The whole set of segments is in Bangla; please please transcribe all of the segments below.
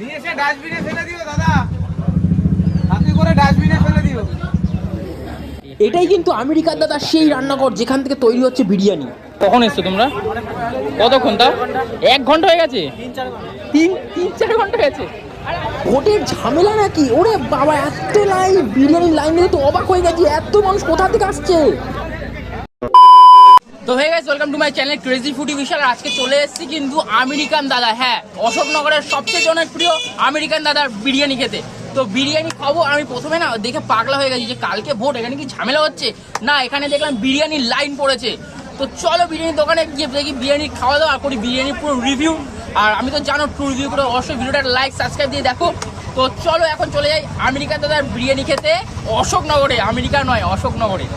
নিয়ে এসে ডাস্টবিনে ফেলে দিও দাদা, আপনি করে ডাস্টবিনে ফেলে দিও। এটাই কিন্তু আমেরিকার দাদা সেই রান্নাঘর যেখান থেকে তৈরি হচ্ছে বিরিয়ানি। কখন এসছো তোমরা? কতক্ষণ? তা 1 ঘন্টা হয়ে গেছে? 3-4 ঘন্টা গেছে। ভোটের ঝামেলা নাকি? ওরে বাবা, এত লাইন, বিরিয়ানির লাইন দেখে তো অবাক হয়ে গেছি, এত মানুষ কোথা থেকে আসছে। তো হয়ে গেছে, welcome to my channel crazy foodie Bishal. আজকে চলে এসেছি কিন্তু আমেরিকান দাদা, হ্যাঁ অশোকনগরের সবচেয়ে জনপ্রিয় আমেরিকান দাদার বিরিয়ানি খেতে। তো বিরিয়ানি খাবো। আমি প্রথমে না দেখে পাগলা হয়ে গেছি যে কালকে ভোট, এখানে কি ঝামেলা হচ্ছে না, এখানে দেখলাম বিরিয়ানির লাইন পড়েছে। তো চলো বিরিয়ানির দোকানে গিয়ে দেখি বিরিয়ানি খাওয়া দাওয়া করি, বিরিয়ানির পুরো রিভিউ। আর আমি তো জানো ট্রু রিভিউ করে অবশ্যই ভিডিওটা লাইক সাবস্ক্রাইব দিয়ে দেখো। তো চলো এখন চলে যাই আমেরিকান দাদার বিরিয়ানি খেতে অশোকনগরে, আমেরিকা নয় অশোকনগরে।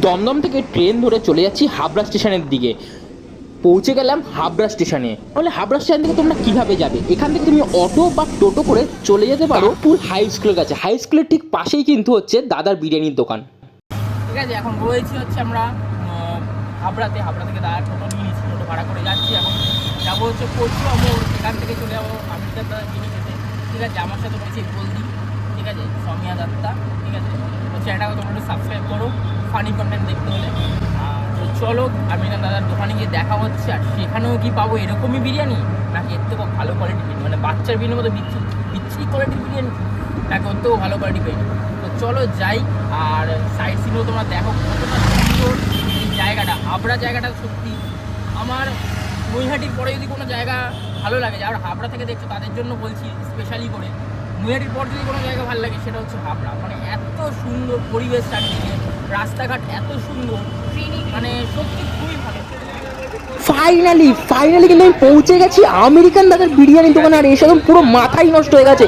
দমদম থেকে ট্রেন ধরে চলে যাচ্ছি হাবড়া স্টেশনের দিকে। পৌঁছে গেলাম হাবড়া স্টেশনে। তাহলে হাবড়া স্টেশন থেকে তোমরা কিভাবে যাবে? এখান থেকে তুমি অটো বা টোটো করে চলে যেতে পারো পুল হাই স্কুলের কাছে। হাই স্কুলের ঠিক পাশেই কিন্তু হচ্ছে দাদার বিরিয়ানির দোকান। ঠিক আছে, এখন রয়েছি হচ্ছে আমরা হাবড়াতে। হাবড়া থেকে দাদা টোটো নিয়ে নিচ্ছি, টোটো ভাড়া করে যাচ্ছি। এখন যাবো হচ্ছে পরশুয়া মোড়, সেখান থেকে চলে যাবো আমেরিকার দাদা বিরিয়ানি খেতে। ঠিক আছে, আমার সাথে রয়েছে বলদি, ঠিক আছে, সমিয়া দত্তা, ঠিক আছে। তো চ্যানেলটাকে তোমরা একটু সাবস্ক্রাইব করো ফানি কন্টেন্ট দেখতে হলে। তো চলো আমেরিকান দাদার দোকানে গিয়ে দেখা হচ্ছে। আর সেখানেও কি পাবো এরকমই বিরিয়ানি, নাকি এর থেকেও ভালো কোয়ালিটির বিরিয়ানি, মানে বাচ্চার বিরিয়ানির মতো বিচ্ছিরি কোয়ালিটির বিরিয়ানি, নাকি ওর থেকেও ভালো কোয়ালিটি পেয়ে। তো চলো যাই, আর সাইড সিনও তোমরা দেখো কতটা সুন্দর এই জায়গাটা। হাবড়া জায়গাটা সত্যি আমার নৈহাটির পরে যদি কোনো জায়গা ভালো লাগে, যারা হাবড়া থেকে দেখছো তাদের জন্য বলছি স্পেশালি করে, নৈহাটির পর যদি কোনো জায়গা ভালো লাগে সেটা হচ্ছে হাবড়া। মানে এত সুন্দর পরিবেশ, চারদিকে রাস্তাঘাট এত সুন্দর, মানে সত্যি খুবই ভালো। ফাইনালি কিন্তু আমি পৌঁছে গেছি আমেরিকান দাদার বিরিয়ানির দোকানে। আর এসে পুরো মাথাই নষ্ট হয়ে গেছে,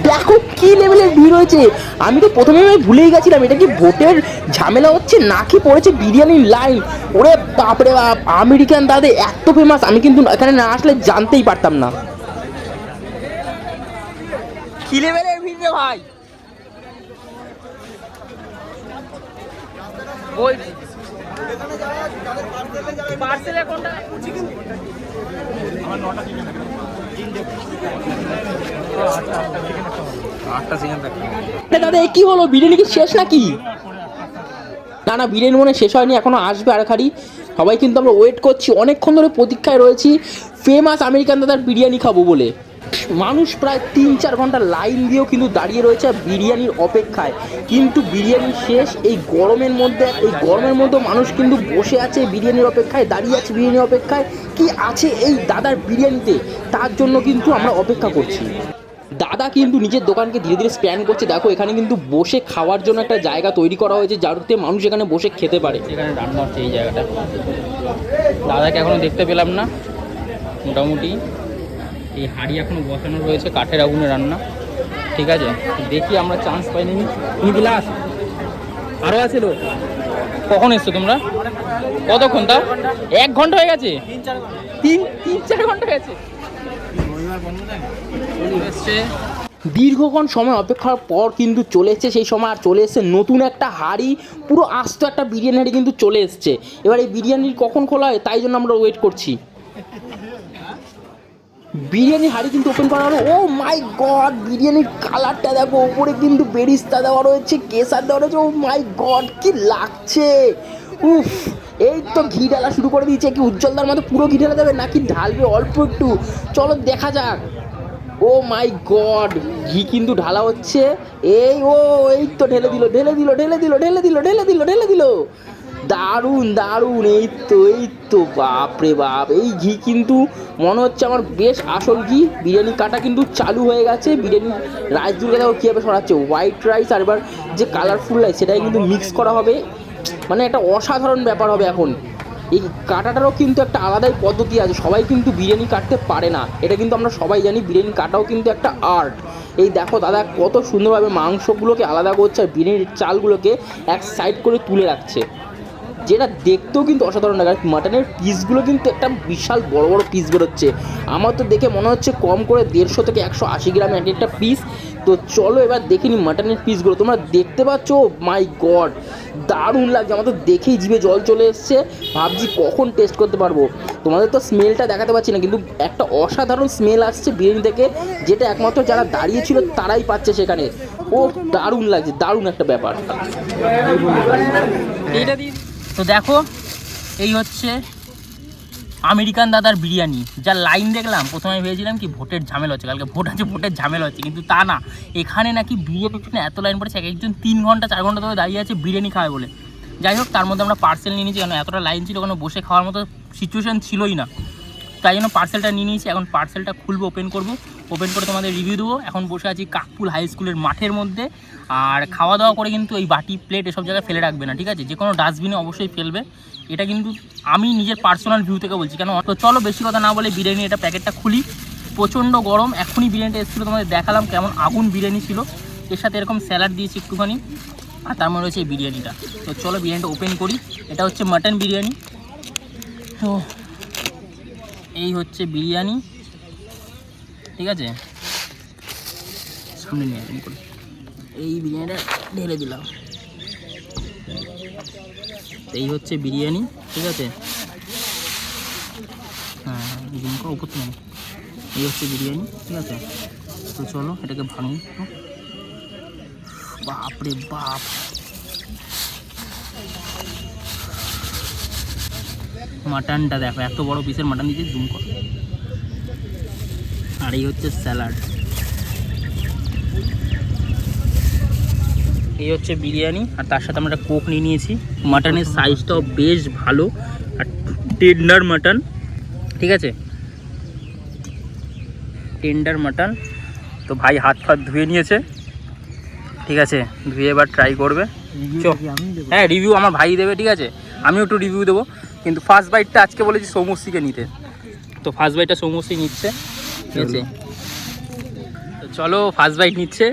দেখো কি লেভেলের ভিড় হয়েছে। আমি তো প্রথমে ভুলেই গেছিলাম এটা কি ভোটের ঝামেলা হচ্ছে নাকি পড়েছে বিরিয়ানির লাইন। ওরে বাপরে বাপ, আমেরিকান দাদা এত ফেমাস, আমি কিন্তু এখানে না আসলে জানতেই পারতাম না। কি লেভেলের ভিড় রে ভাই, বলছি পার্সেলে কোনটা? আমার 9টা চিকেন থাকে, 8টা চিকেন থাকে। দাদা কি হলো, বিরিয়ানি কি শেষ নাকি? না বিরিয়ানি মনে শেষ হয়নি, এখনো আসবে আর খালি। সবাই কিন্তু আমরা ওয়েট করছি, অনেকক্ষণ ধরে প্রতীক্ষায় রয়েছি ফেমাস আমেরিকান দাদার বিরিয়ানি খাবো বলে। মানুষ প্রায় 3-4 ঘন্টা লাইন দিয়েও কিন্তু দাঁড়িয়ে রয়েছে বিরিয়ানির অপেক্ষায়। কিন্তু বিরিয়ানি শেষ এই গরমের মধ্যে, এই গরমের মধ্যে মানুষ কিন্তু বসে আছে বিরিয়ানির অপেক্ষায়, দাঁড়িয়ে আছে বিরিয়ানির অপেক্ষায়। কি আছে এই দাদার বিরিয়ানিতে, তার জন্য কিন্তু আমরা অপেক্ষা করছি। দাদা কিন্তু নিজের দোকানকে ধীরে ধীরে স্প্যান করছে। দেখো এখানে কিন্তু বসে খাওয়ার জন্য একটা জায়গা তৈরি করা হয়েছে, যাতে মানুষ এখানে বসে খেতে পারে। এখানে রান্না হচ্ছে এই জায়গাটা, দাদাকে এখনো দেখতে পেলাম না। মোটামুটি এই হাঁড়ি এখনো বসানো রয়েছে, কাঠের আগুনে রান্না। ঠিক আছে, দেখি আমরা চান্স পাইনি। তুমি বিলাস আরও আছে লোক। কখন এসছো তোমরা? কতক্ষণ? তা 1 ঘন্টা হয়ে গেছে? 3-4 ঘন্টা গেছে। দীর্ঘক্ষণ সময় অপেক্ষার পর কিন্তু চলে এসছে সেই সময়। আর চলে এসছে নতুন একটা হাঁড়ি, পুরো আস্ত একটা বিরিয়ানি হাঁড়ি কিন্তু চলে এসছে। এবার এই বিরিয়ানি কখন খোলা হয় তাই জন্য আমরা ওয়েট করছি। বিরিয়ানি হাঁড়ি কিন্তু ওপেন করা হলো। ও মাই গড, বিরিয়ানির কালারটা দেখো, উপরে কিন্তু বেরিস্তা দেওয়া রয়েছে, কেসার দেওয়া রয়েছে। ও মাই গড, কি লাগছে! উফ, এই তো ঘি ঢালা শুরু করে দিয়েছে। কি উজ্জ্বলদার মতো পুরো ঘি ঢালা দেবে নাকি ঢালবে অল্প একটু? চলো দেখা যাক। ও মাই গড, ঘি কিন্তু ঢালা হচ্ছে। এই তো ঢেলে দিল। দারুণ, এই তো বাপরে বাপ, এই ঘি কিন্তু মনে হচ্ছে আমার বেশ আসল ঘি। বিরিয়ানি কাটা কিন্তু চালু হয়ে গেছে। বিরিয়ানি রাইস দুর্গা দেখো কীভাবে সরাচ্ছে, হোয়াইট রাইস আর এবার যে কালারফুল রাইস সেটাই কিন্তু মিক্স করা হবে। মানে একটা অসাধারণ ব্যাপার হবে এখন। এই কাটাটারও কিন্তু একটা আলাদাই পদ্ধতি আছে, সবাই কিন্তু বিরিয়ানি কাটতে পারে না, এটা কিন্তু আমরা সবাই জানি। বিরিয়ানি কাটাও কিন্তু একটা আর্ট। এই দেখো দাদা কত সুন্দরভাবে মাংসগুলোকে আলাদা করছে আর বিরিয়ানির চালগুলোকে এক সাইড করে তুলে রাখছে। যেটা দেখতেও কিন্তু অসাধারণ লাগে। আর মাটনের পিসগুলো কিন্তু একটা বিশাল বড় বড় পিস বেরোচ্ছে। আমার তো দেখে মনে হচ্ছে কম করে 150 থেকে 180 গ্রাম এক একটা পিস। তো চলো এবার দেখে নিই মাটনের পিসগুলো। তোমরা দেখতে পাচ্ছ, মাই গড দারুণ লাগছে, আমার তো দেখেই জিভে জল চলে এসছে। ভাবছি কখন টেস্ট করতে পারবো। তোমাদের তো স্মেলটা দেখাতে পারছি না, কিন্তু একটা অসাধারণ স্মেল আসছে বিরিয়ানি থেকে, যেটা একমাত্র যারা দাঁড়িয়েছিল তারাই পাচ্ছে সেখানে। ও দারুণ লাগছে, দারুণ একটা ব্যাপার। তো দেখো এই হচ্ছে আমেরিকান দাদার বিরিয়ানি। যা লাইন দেখলাম প্রথমে ভেবেছিলাম কি ভোটের ঝামেলা হচ্ছে, কালকে ভোট আছে, ভোটের ঝামেলা হচ্ছে, কিন্তু তা না। এখানে নাকি বিরিয়ানির জন্য এত লাইন পড়েছে, এক একজন 3 ঘন্টা 4 ঘন্টা ধরে দাঁড়িয়ে আছে বিরিয়ানি খাবে বলে। যাই হোক, তার মধ্যে আমরা পার্সেল নিয়ে নিয়েছি, কারণ এতটা লাইন ছিল, ওখানে বসে খাওয়ার মতো সিচুয়েশান ছিলই না। তাই জন্য পার্সেলটা নিয়ে নিয়েছি। এখন পার্সেলটা খুলবো, ওপেন করবো, ওপেন করে তোমাদের রিভিউ দেবো। এখন বসে আছি কাকপুল হাই স্কুলের মাঠের মধ্যে। আর খাওয়া দাওয়া করে কিন্তু এই বাটি প্লেট এসব জায়গায় ফেলে রাখবে না, ঠিক আছে? যে কোনো ডাস্টবিনে অবশ্যই ফেলবে। এটা কিন্তু আমি নিজের পার্সোনাল ভিউ থেকে বলছি। কেন? তো চলো বেশি কথা না বলে বিরিয়ানি এটা প্যাকেটটা খুলি। প্রচণ্ড গরম, এখনই বিরিয়ানিটা এসেছিলো, তোমাদের দেখালাম কেমন আগুন বিরিয়ানি ছিল। এর সাথে এরকম স্যালাড দিয়েছি একটুখানি, আর তার মধ্যে রয়েছে এই বিরিয়ানিটা। তো চলো বিরিয়ানিটা ওপেন করি। এটা হচ্ছে মাটন বিরিয়ানি। তো এই হচ্ছে বিরিয়ানি, ঠিক আছে? সামনে নিয়ে ওপেন করি। এই বিরিয়ানিটা ঢেলে দিলাম। এই হচ্ছে বিরিয়ানি, ঠিক আছে? হ্যাঁ, উপর থেকে এই হচ্ছে বিরিয়ানি, ঠিক আছে? তো চলো এটাকে ভাঙি। বাপরে বাপ, মাটনটা দেখো, এত বড় পিসের মাটন দিয়েছে, জুম কর। আর এই হচ্ছে স্যালাড। এই হচ্ছে বিরিয়ানি, আর তার সাথে আমরা একটা কোক নিয়ে নিয়েছি। মাটনের সাইজটাও বেশ ভালো, আর টেন্ডার মাটন, ঠিক আছে? Tender mutton. তো ভাই হাত ফাত ধুয়ে নিয়েছে, ঠিক আছে? ধুয়ে এবার ট্রাই করবে। হ্যাঁ, রিভিউ আমার ভাই দেবে, ঠিক আছে? আমিও একটু রিভিউ দেবো, কিন্তু ফার্স্ট বাইটটা আজকে বলেছি সৌমশ্রীকে নিতে। তো ফার্স্ট বাইটটা সৌমশ্রী নিচ্ছে, ঠিক আছে? তো চলো ফার্স্ট বাইট নিচ্ছে।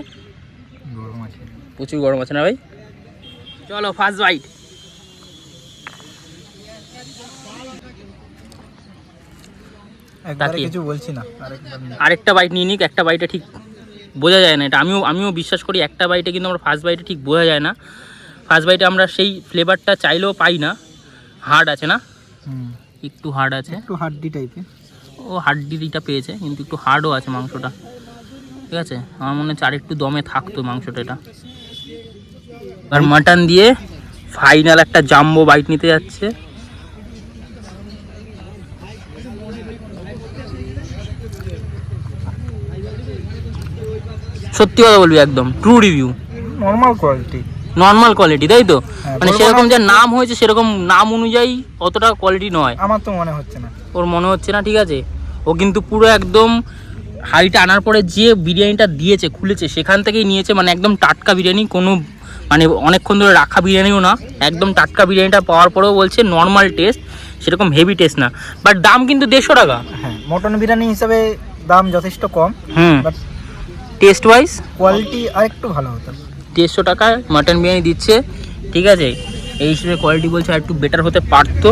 প্রচুর গরম আছে না ভাই? চলো ফার্স্ট বাইট। কিছু বলছি না, আরেকটা বাইট নিয়ে নিক। একটা বাইটে ঠিক বোঝা যায় না, এটা আমিও বিশ্বাস করি। একটা বাইটে কিন্তু আমরা ফার্স্ট বাইটে ঠিক বোঝা যায় না। ফার্স্ট বাইটে আমরা সেই ফ্লেভারটা চাইলেও পাই না। হার্ড আছে না, একটু হার্ড আছে, একটু হাড্ডি টাইপের। ও হাড্ডিটা পেয়েছে, কিন্তু একটু হার্ডও আছে মাংসটা, ঠিক আছে? আমার মনে হচ্ছে আর একটু দমে থাকতো মাংসটা এটা। আর মাটন দিয়ে ফাইনাল একটা জাম্বো বাইট নিতে যাচ্ছে। সত্যি কথা বলবি, একদম true review, normal quality, normal quality, তাই তো? হ্যাঁ, মানে সেরকম যে নাম হয়েছে সেরকম নাম অনুযায়ী অতটা কোয়ালিটি নয়, আমার তো মনে হচ্ছে না। ওর মনে হচ্ছে না, ঠিক আছে? ও কিন্তু পুরো একদম হাঁড়িটা আনার পরে যে বিরিয়ানিটা দিয়েছে, খুলেছে, সেখান থেকেই নিয়েছে। মানে একদম টাটকা বিরিয়ানি, কোনো মানে অনেকক্ষণ ধরে রাখা বিরিয়ানিও না, একদম টাটকা বিরিয়ানিটা পাওয়ার পরেও বলছে নর্মাল টেস্ট, সেরকম হেভি টেস্ট না। বাট দাম কিন্তু 150 টাকা। হ্যাঁ, মটন বিরিয়ানি হিসাবে দাম যথেষ্ট কম, বাট টেস্ট ওয়াইজ কোয়ালিটি আরেকটু ভালো হতো। 150 টাকায় মাটন বিরিয়ানি দিচ্ছে, ঠিক আছে? এই হিসেবে কোয়ালিটি বলছে আর একটু বেটার হতে পারতো,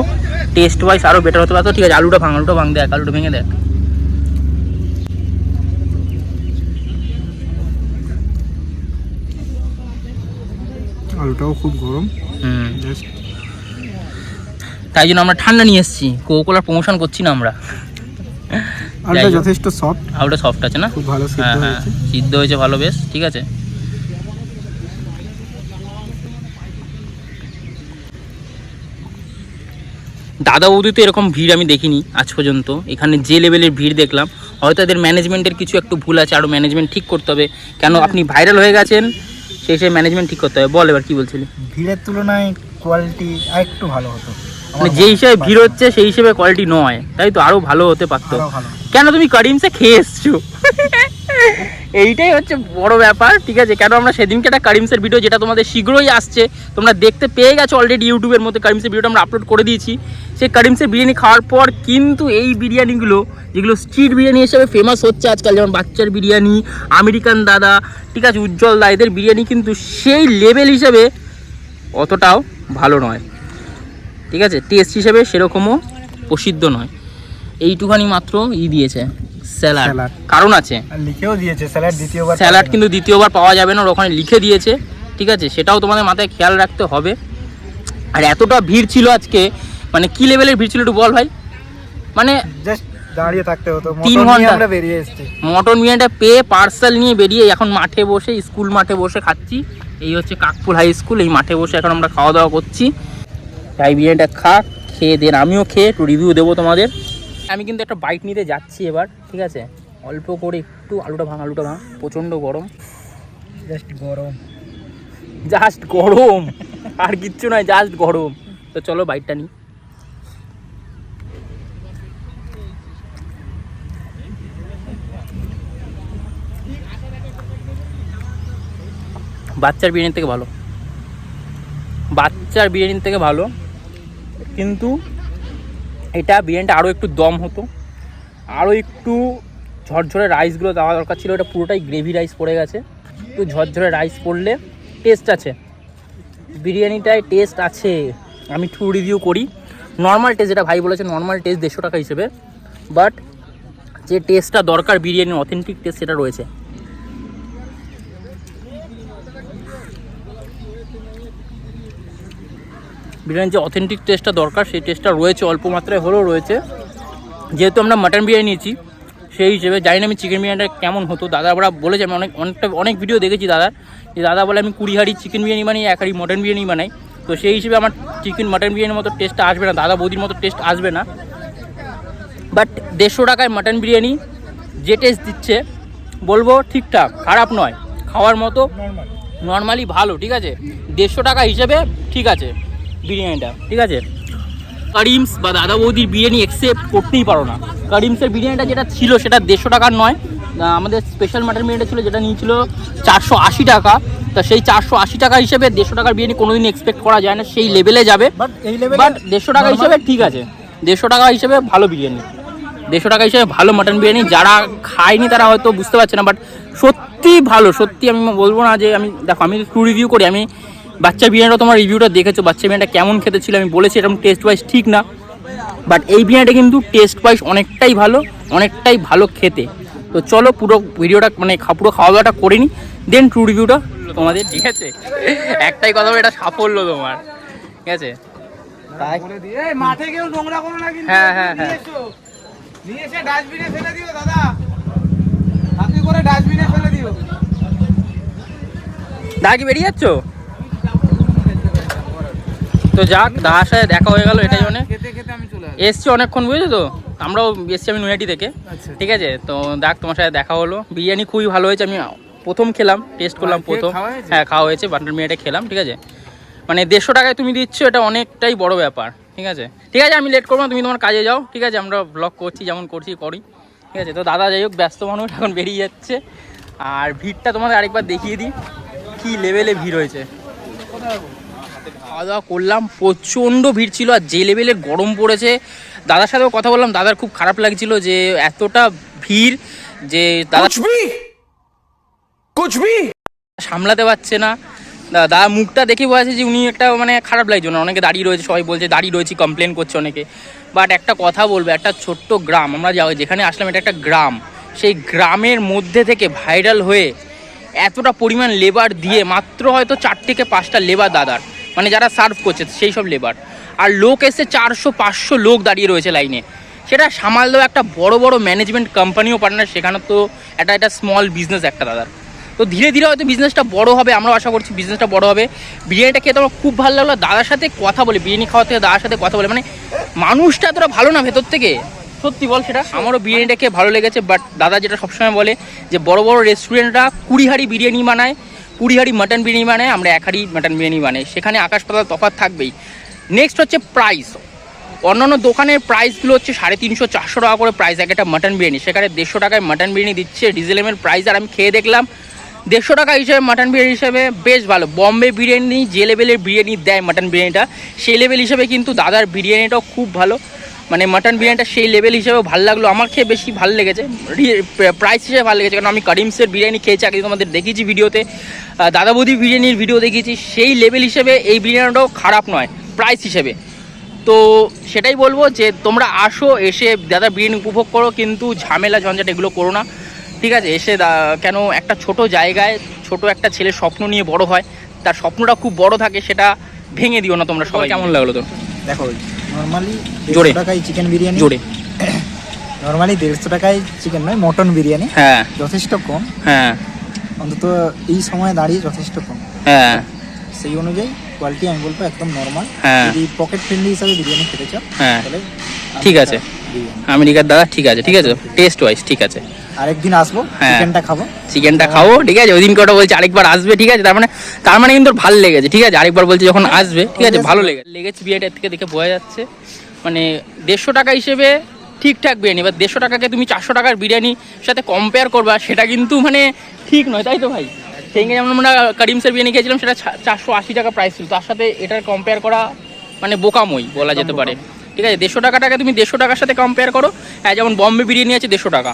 টেস্ট ওয়াইজ আরও বেটার হতে পারতো, ঠিক আছে? আলুটা ভাঙ দেখ, আলুটা ভেঙে দেখ। আলুটাও খুব গরম। তাই জন্য আমরা ঠান্ডা নিয়ে এসেছি, কোকোলার প্রমোশন করছি না আমরা। আলুটা যথেষ্ট সফট, আলুটা সফট আছে না? খুব ভালো সিদ্ধ হয়েছে। সিদ্ধ হয়েছে ভালো, বেশ, ঠিক আছে? দাদা বৌদিতে এরকম ভিড় আমি দেখিনি আজ পর্যন্ত। এখানে যে লেভেলের ভিড় দেখলাম, হয়তো এদের ম্যানেজমেন্টের কিছু একটু ভুল আছে, আরও ম্যানেজমেন্ট ঠিক করতে হবে। কেন আপনি ভাইরাল হয়ে গেছেন, সেই হিসেবে ম্যানেজমেন্ট ঠিক করতে হবে। বল এবার কি বলছিলি? ভিড়ের তুলনায় কোয়ালিটি আরেকটু ভালো হতো। মানে যে হিসেবে ভিড় হচ্ছে সেই হিসেবে কোয়ালিটি নয়, তাই তো? আরও ভালো হতে পারতো। কেন তুমি করিমসে খেয়ে এসছো? এইটাই হচ্ছে বড় ব্যাপার, ঠিক আছে? কেন আমরা সেদিনকে একটা করিমসের ভিডিও, যেটা তোমাদের শীঘ্রই আসছে, তোমরা দেখতে পেয়ে গেছো অলরেডি ইউটিউবের মধ্যে, করিমসের ভিডিওটা আমরা আপলোড করে দিয়েছি। সেই করিমসের বিরিয়ানি খাওয়ার পর কিন্তু এই বিরিয়ানিগুলো, যেগুলো স্ট্রিট বিরিয়ানি হিসেবে ফেমাস হচ্ছে আজকাল, যেমন বাচ্চার বিরিয়ানি, আমেরিকান দাদা, ঠিক আছে, উজ্জ্বল দা, এদের বিরিয়ানি কিন্তু সেই লেভেল হিসেবে অতটাও ভালো নয়। ঠিক আছে, টেস্ট হিসেবে সেরকমও প্রসিদ্ধ নয়। এইটুখানি মাত্র দিয়েছে স্যালাড, কারণ আছে আর লিখেও দিয়েছে স্যালাড দ্বিতীয়বার, স্যালাড কিন্তু দ্বিতীয়বার পাওয়া যাবে না, ওখানে লিখে দিয়েছে, ঠিক আছে, সেটাও তোমাদের মাথায় খেয়াল রাখতে হবে। আর এতটা ভিড় ছিল আজকে, মানে কি লেভেলের ভিড় ছিল একটু বল ভাই, মানে জাস্ট দাঁড়িয়ে থাকতে হতো। 3 ঘন্টা আমরা বেরিয়ে এসেছি, মটন বিরিয়ানিটা পেয়ে পার্সেল নিয়ে বেরিয়ে এখন মাঠে বসে, স্কুল মাঠে বসে খাচ্ছি। এই হচ্ছে কাকপুর হাই স্কুল, এই মাঠে বসে এখন আমরা খাওয়া দাওয়া করছি। তাই বিরিয়ানিটা খেয়ে দেন, আমিও খেয়ে একটু রিভিউ দেবো তোমাদের। আমি কিন্তু একটা বাইট নিতে যাচ্ছি এবার, ঠিক আছে, অল্প করে একটু আলুটা ভাঙ, প্রচণ্ড গরম, জাস্ট গরম আর কিচ্ছু নয়, জাস্ট গরম। তো চলো বাইটটা নিই। বাচ্চার বিরিয়ানির থেকে ভালো, বাচ্চার বিরিয়ানির থেকে ভালো, কিন্তু এটা বিরিয়ানিটা আরও একটু দম হতো, আরও একটু ঝরঝরে রাইসগুলো দেওয়া দরকার ছিল। এটা পুরোটাই গ্রেভি রাইস পড়ে গেছে, একটু ঝরঝরে রাইস পড়লে টেস্ট আছে, বিরিয়ানিটায় টেস্ট আছে। আমি ট্রু রিভিউ করি, নর্মাল টেস্ট, যেটা ভাই বলেছে নর্মাল টেস্ট 150 টাকা হিসেবে, বাট যে টেস্টটা দরকার বিরিয়ানির অথেন্টিক টেস্ট সেটা রয়েছে। বিরিয়ানির যে অথেন্টিক টেস্টটা দরকার সেই টেস্টটা রয়েছে, অল্প মাত্রায় হলেও রয়েছে। যেহেতু আমরা মাটন বিরিয়ানি নিয়েছি সেই হিসেবে জানি না আমি চিকেন বিরিয়ানিটা কেমন হতো। দাদা ওরা বলেছে, আমি অনেক ভিডিও দেখেছি দাদার, যে দাদা বলে আমি 20 হাঁড়ি চিকেন বিরিয়ানি বানাই, 1 হাঁড়ি মটন বিরিয়ানি বানাই। তো সেই হিসেবে আমার চিকেন মাটন বিরিয়ানির মতো টেস্টটা আসবে না, দাদা বৌদির মতো টেস্ট আসবে না। বাট 150 টাকায় মাটন বিরিয়ানি যে টেস্ট দিচ্ছে বলবো ঠিকঠাক, খারাপ নয়, খাওয়ার মতো, নর্মালি ভালো, ঠিক আছে। 150 টাকা হিসেবে ঠিক আছে বিরিয়ানিটা, ঠিক আছে। কারিমস বা দাদা বৌদির বিরিয়ানি অ্যাকসেপ্ট করতেই পারো না। কারিমসের বিরিয়ানিটা যেটা ছিল সেটা 150 টাকার নয়, আমাদের স্পেশাল মাটন বিরিয়ানিটা ছিল যেটা নিয়েছিল 480 টাকা। তা সেই 480 টাকা হিসেবে 150 টাকার বিরিয়ানি কোনোদিন এক্সপেক্ট করা যায় না, সেই লেভেলে যাবে। বাট 150 টাকা হিসেবে ঠিক আছে, 150 টাকা হিসেবে ভালো বিরিয়ানি, 150 টাকা হিসেবে ভালো মাটন বিরিয়ানি। যারা খায়নি তারা হয়তো বুঝতে পারছে না, বাট সত্যি ভালো, সত্যি আমি বলবো না যে আমি, দেখো আমি ট্রু রিভিউ করি, আমি বাচ্চা বিরিয়ানিটা তোমার রিভিউটা দেখেছো, বাচ্চা বিরিয়ানিটা কেমন খেতে ছিল আমি বলেছি, এরকম টেস্ট ওয়াইজ ঠিক না, বাট এই বিরিয়ানিটা কিন্তু টেস্ট ওয়াইজ অনেকটাই ভালো খেতে। তো চলো পুরো ভিডিওটা মানে পুরো খাওয়া দাওয়াটা করে নিই, দেন ট্রু রিভিউটা তোমাদের, ঠিক আছে। একটাই কথা বলে, এটা সাফল্য তোমার, ঠিক আছে। তাই মাঠে কেউ নোংরা করো না কিন্তু, হ্যাঁ নিয়ে এসে ডাস্টবিনে ফেলে দিও দাদা, হাতে করে ডাস্টবিনে ফেলে দিও। দাদা কি বেরিয়ে যাচ্ছ? তো যাক, দাদার সাথে দেখা হয়ে গেল, এটাই অনেক। আমি চলে এসছি অনেকক্ষণ, বুঝেছো তো, আমরাও এসছি, আমি নৈহাটি থেকে, ঠিক আছে। তো দেখ তোমার সাথে দেখা হলো, বিরিয়ানি খুবই ভালো হয়েছে। আমি প্রথম খেলাম, টেস্ট করলাম প্রথম, হ্যাঁ খাওয়া হয়েছে, বাটার বিরিয়ানিটা খেলাম, ঠিক আছে। মানে 150 টাকায় তুমি দিচ্ছ, এটা অনেকটাই বড় ব্যাপার, ঠিক আছে। ঠিক আছে, আমি লেট করবো না, তুমি তোমার কাজে যাও, ঠিক আছে। আমরা ব্লগ করছি, যেমন করি, ঠিক আছে। তো দাদা যাই হোক, ব্যস্ত মানুষ, এখন বেরিয়ে যাচ্ছে। আর ভিড়টা তোমাদের আরেকবার দেখিয়ে দিই, কী লেভেলে ভিড় হয়েছে। খাওয়া দাওয়া করলাম, প্রচণ্ড ভিড় ছিল, আর যে লেভেলের গরম পড়েছে। দাদার সাথেও কথা বললাম, দাদার খুব খারাপ লাগছিল যে এতটা ভিড়, যে দাদা সামলাতে পারছে না। দাদা মুখটা দেখে বোঝা যে উনি একটা মানে খারাপ লাগছে না, অনেকে দাঁড়িয়ে রয়েছে, সবাই বলছে দাঁড়িয়ে রয়েছি, কমপ্লেন করছে অনেকে। বাট একটা কথা বলবো, একটা ছোট্ট গ্রাম, আমরা যেখানে আসলাম এটা একটা গ্রাম, সেই গ্রামের মধ্যে থেকে ভাইরাল হয়ে এতটা পরিমাণ লেবার দিয়ে, মাত্র হয়তো 4 থেকে 5টা লেবার দাদার, মানে যারা সার্ভ করছে সেই সব লেবার, আর লোক এসে 400-500 লোক দাঁড়িয়ে রয়েছে লাইনে। সেটা সামাল দেওয়া একটা বড় ম্যানেজমেন্ট কোম্পানিও পার্টনার, সেখানে তো একটা স্মল বিজনেস একটা দাদার। তো ধীরে ধীরে হয়তো বিজনেসটা বড় হবে, আমরা আশা করছি বিজনেসটা বড় হবে। বিরিয়ানিটা খেতে আমার খুব ভালো লাগলো, দাদার সাথে কথা বলে, বিরিয়ানি খাওয়া থেকে দাদার সাথে কথা বলে, মানে মানুষটা এতটা ভালো না ভেতর থেকে, সত্যি বল সেটা। আমারও বিরিয়ানিটা খেয়ে ভালো লেগেছে। বাট দাদা যেটা সবসময় বলে যে বড় রেস্টুরেন্টরা 20 হাঁড়ি বিরিয়ানি বানায়, 20 হাঁড়ি মাটন বিরিয়ানি বানায়, আমরা 1 হাঁড়ি মাটন বিরিয়ানি বানাই, সেখানে আকাশ পাতাল তফাৎ থাকবেই। নেক্সট হচ্ছে প্রাইস, অন্যান্য দোকানের প্রাইসগুলো হচ্ছে 350-400 টাকা করে প্রাইস একটা মাটন বিরিয়ানি, সেখানে 150 টাকায় মাটন বিরিয়ানি দিচ্ছে ডিজেলেমের প্রাইস। আর আমি খেয়ে দেখলাম 150 টাকা হিসেবে মাটন বিরিয়ানি হিসেবে বেশ ভালো। বম্বে বিরিয়ানি যে লেভেলের বিরিয়ানি দেয় মাটন বিরিয়ানিটা, সেই লেভেল হিসেবে কিন্তু দাদার বিরিয়ানিটাও খুব ভালো, মানে মাটন বিরিয়ানিটা সেই লেভেল হিসেবেও ভালো লাগলো, আমার খেয়ে বেশি ভালো লেগেছে, প্রাইস হিসেবে ভালো লেগেছে। কারণ আমি কারিমসের বিরিয়ানি খেয়েছি আগে, তোমাদের দেখিয়েছি ভিডিওতে, দাদা বৌদি বিরিয়ানির ভিডিও দেখিয়েছি, সেই লেভেল হিসেবে এই বিরিয়ানিটাও খারাপ নয় প্রাইস হিসেবে। তো সেটাই বলবো যে তোমরা আসো, এসে দাদা বিরিয়ানি উপভোগ করো, কিন্তু ঝামেলা ঝঞ্ঝাট এগুলো করো না, ঠিক আছে? এসে কেন একটা ছোট জায়গায় ছোট একটা ছেলে স্বপ্ন নিয়ে বড় হয়, তার স্বপ্নটা খুব বড় থাকে, সেটা ভেঙে দিও না তোমরা সবাই। কেমন লাগলো তোর? দেখো নর্মালি জোরে। 150 টাকায় চিকেন বিরিয়ানি, জোরে। নর্মালি 150 টাকায় চিকেন নয় মটন বিরিয়ানি হ্যাঁ যথেষ্ট কম, হ্যাঁ অন্তত এই সময় দাঁড়িয়ে যথেষ্ট কম। হ্যাঁ সেই অনুযায়ী কোয়ালিটি আমি বলবো একদম নর্মাল। হ্যাঁ। যদি পকেট ফ্রেন্ডলি হিসাবে বিরিয়ানি খেতে চাও হ্যাঁ তাহলে ঠিক আছে, আমেরিকার দাদা ঠিক আছে, ঠিক আছে, টেস্ট ওয়াইজ ঠিক আছে। আরেকদিন আসবো, হ্যাঁ। চিকেনটা খাবো। চিকেনটা খাবো, ঠিক আছে? ওই দিন কটা বলছে আরেকবার আসবে, ঠিক আছে? তার মানে কিন্তু ওর ভালো লেগেছে, ঠিক আছে? আরেকবার বলছে যখন আসবে, ঠিক আছে, ভালো লেগেছে বিরিয়ানিটার থেকে দেখে বোঝা যাচ্ছে। মানে 150 টাকা হিসেবে ঠিকঠাক বিরিয়ানি, এবার 150 টাকাকে তুমি 400 টাকার বিরিয়ানির সাথে কম্পেয়ার করবা, সেটা কিন্তু মানে ঠিক নয়, তাই তো ভাই? সেদিনকে যেমন আমরা করিমসের বিরিয়ানি খেয়েছিলাম, সেটা 480 টাকা প্রাইস ছিল, তার সাথে এটার কম্পেয়ার করা মানে বোকামই বলা যেতে পারে, ঠিক আছে? 150 টাকাটাকে তুমি 150 টাকার সাথে কম্পেয়ার করো। হ্যাঁ, যেমন বম্বে বিরিয়ানি আছে 150 টাকা,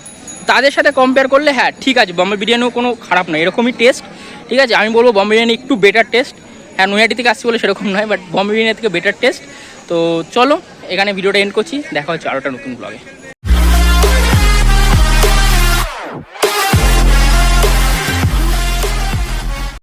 তাদের সাথে কম্পেয়ার করলে হ্যাঁ ঠিক আছে, বম্বে বিরিয়ানিও কোনো খারাপ নয়, এরকমই টেস্ট, ঠিক আছে? আমি বলবো বম্বে বিরিয়ানি একটু বেটার টেস্ট। হ্যাঁ, নৈহাটি থেকে আসছি বলে সেরকম নয়, বাট বম্বে বিরিয়ানি থেকে বেটার টেস্ট। তো চলো এখানে ভিডিওটা এন্ড করছি, দেখা হচ্ছে আরও একটা নতুন ব্লগে।